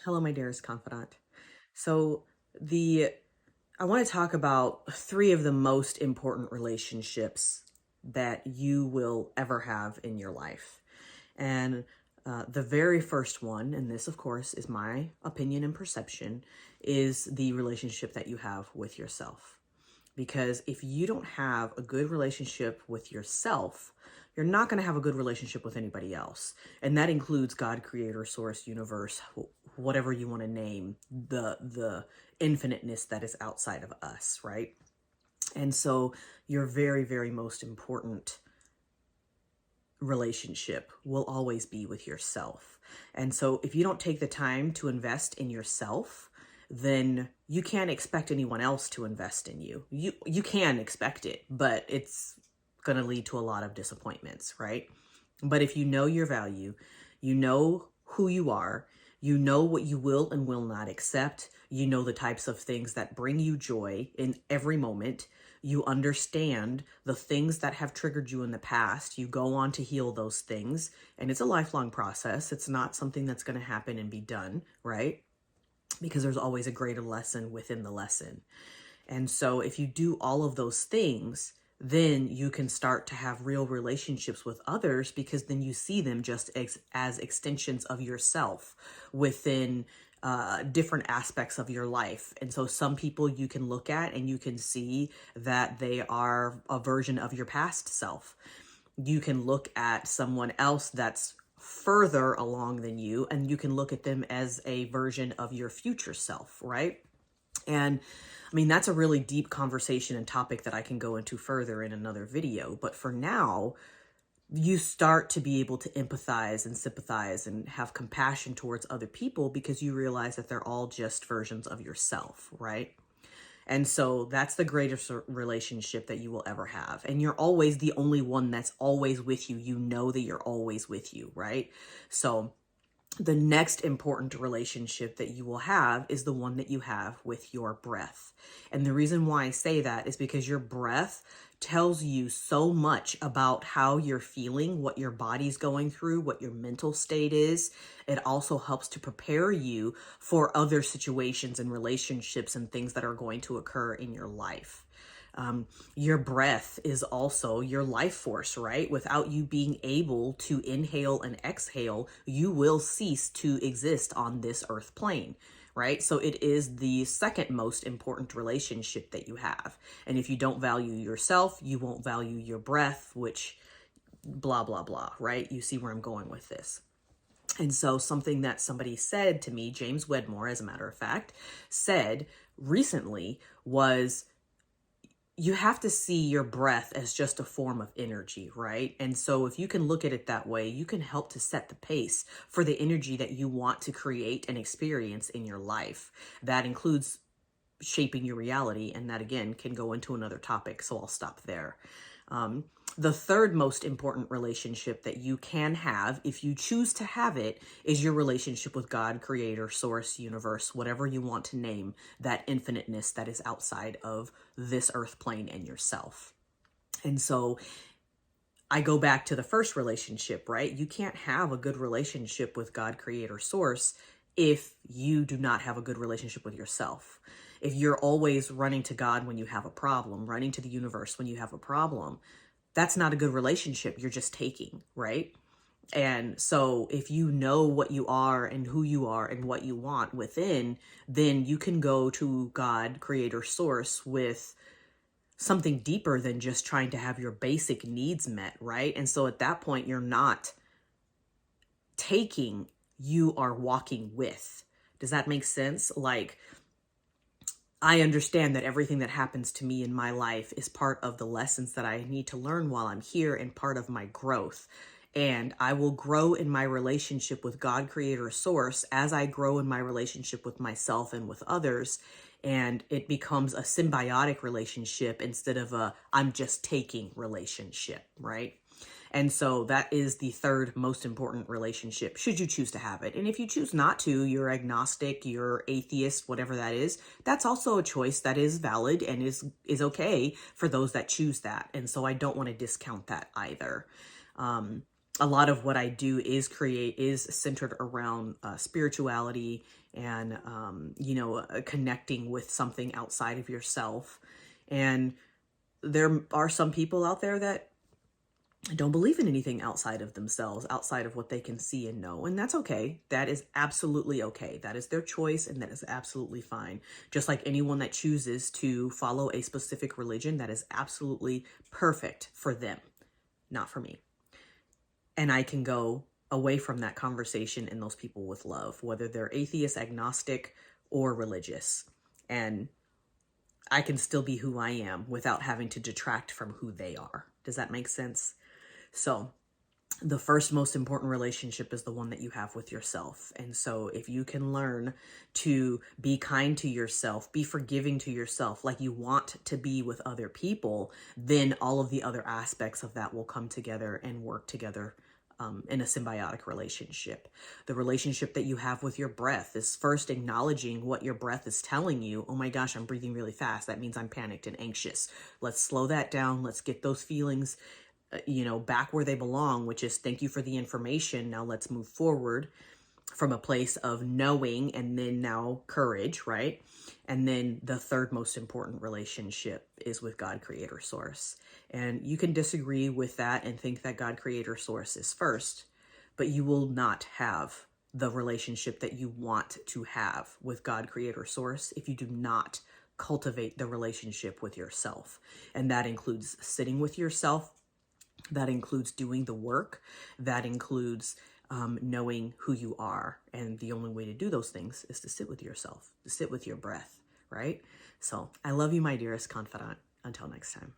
Hello, my dearest confidant. So, the I want to talk about three of the most important relationships that you will ever have in your life. And the very first one, and this, of course, is my opinion and perception, is the relationship that you have with yourself. Because if you don't have a good relationship with yourself, you're not going to have a good relationship with anybody else. And that includes God, creator, source, universe, whatever you want to name the infiniteness that is outside of us, right? And so your very, very most important relationship will always be with yourself. And so if you don't take the time to invest in yourself, then you can't expect anyone else to invest in you. You can expect it, but it's going to lead to a lot of disappointments, right? But if you know your value, you know who you are, you know what you will and will not accept, you know the types of things that bring you joy in every moment, you understand the things that have triggered you in the past, you go on to heal those things, and it's a lifelong process. It's not something that's going to happen and be done, right? Because there's always a greater lesson within the lesson. And so if you do all of those things, then you can start to have real relationships with others, because then you see them just as extensions of yourself within different aspects of your life. And so some people you can look at and you can see that they are a version of your past self. You can look at someone else that's further along than you, and you can look at them as a version of your future self, right? And I mean, that's a really deep conversation and topic that I can go into further in another video. But for now, you start to be able to empathize and sympathize and have compassion towards other people because you realize that they're all just versions of yourself, right? And so that's the greatest relationship that you will ever have. And you're always the only one that's always with you. You know that you're always with you, right? So the next important relationship that you will have is the one that you have with your breath. And the reason why I say that is because your breath tells you so much about how you're feeling, what your body's going through, what your mental state is. It also helps to prepare you for other situations and relationships and things that are going to occur in your life. Your breath is also your life force, right? Without you being able to inhale and exhale, you will cease to exist on this earth plane, right? So it is the second most important relationship that you have. And if you don't value yourself, you won't value your breath, which blah, blah, blah, right? You see where I'm going with this. And so something that somebody said to me, James Wedmore, as a matter of fact, said recently was, you have to see your breath as just a form of energy, right? And so if you can look at it that way, you can help to set the pace for the energy that you want to create and experience in your life. That includes shaping your reality, and that again can go into another topic, so I'll stop there. The third most important relationship that you can have, if you choose to have it, is your relationship with God, creator, source, universe, whatever you want to name, that infiniteness that is outside of this earth plane and yourself. And so I go back to the first relationship, right? You can't have a good relationship with God, creator, source if you do not have a good relationship with yourself. If you're always running to God when you have a problem, running to the universe when you have a problem, that's not a good relationship. You're just taking, right? And so if you know what you are and who you are and what you want within, then you can go to God, creator, source with something deeper than just trying to have your basic needs met, right? And so at that point, you're not taking, you are walking with. Does that make sense? Like, I understand that everything that happens to me in my life is part of the lessons that I need to learn while I'm here and part of my growth. And I will grow in my relationship with God, creator, source, as I grow in my relationship with myself and with others. And it becomes a symbiotic relationship instead of a I'm just taking relationship, right? And so that is the third most important relationship, should you choose to have it. And if you choose not to, you're agnostic, you're atheist, whatever that is, that's also a choice that is valid and is okay for those that choose that. And so I don't want to discount that either. a lot of what I do is centered around spirituality and, connecting with something outside of yourself. And there are some people out there that don't believe in anything outside of themselves, outside of what they can see and know. And that's okay. That is absolutely okay. That is their choice, and that is absolutely fine. Just like anyone that chooses to follow a specific religion, that is absolutely perfect for them, not for me. And I can go away from that conversation and those people with love, whether they're atheist, agnostic, or religious. And I can still be who I am without having to detract from who they are. Does that make sense? So the first most important relationship is the one that you have with yourself. And so if you can learn to be kind to yourself, be forgiving to yourself like you want to be with other people, then all of the other aspects of that will come together and work together in a symbiotic relationship. The relationship that you have with your breath is first acknowledging what your breath is telling you. Oh my gosh, I'm breathing really fast. That means I'm panicked and anxious. Let's slow that down. Let's get those feelings back where they belong, which is thank you for the information. Now let's move forward from a place of knowing and then now courage, right? And then the third most important relationship is with God, Creator, Source. And you can disagree with that and think that God, Creator, Source is first, but you will not have the relationship that you want to have with God, Creator, Source if you do not cultivate the relationship with yourself. And that includes sitting with yourself. That includes doing the work. That includes knowing who you are. And the only way to do those things is to sit with yourself, to sit with your breath, right? So I love you, my dearest confidant. Until next time.